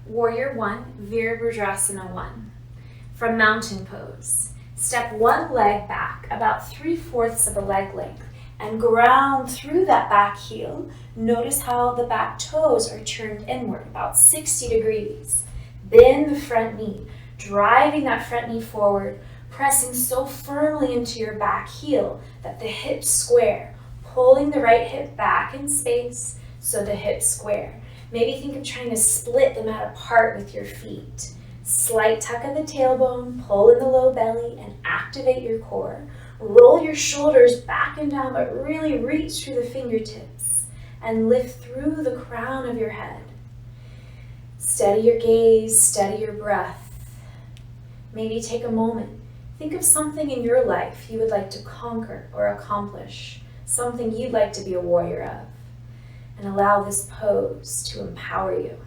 Warrior 1, Virabhadrasana I. From mountain pose, step one leg back about 3/4 of a leg length and ground through that back heel. Notice how the back toes are turned inward, about 60 degrees. Bend the front knee, driving that front knee forward, pressing so firmly into your back heel that the hips square, pulling the right hip back in space so the hips square. Maybe think of trying to split them out apart with your feet. Slight tuck of the tailbone, pull in the low belly, and activate your core. Roll your shoulders back and down, but really reach through the fingertips and lift through the crown of your head. Steady your gaze, steady your breath. Maybe take a moment. Think of something in your life you would like to conquer or accomplish, something you'd like to be a warrior of, and allow this pose to empower you.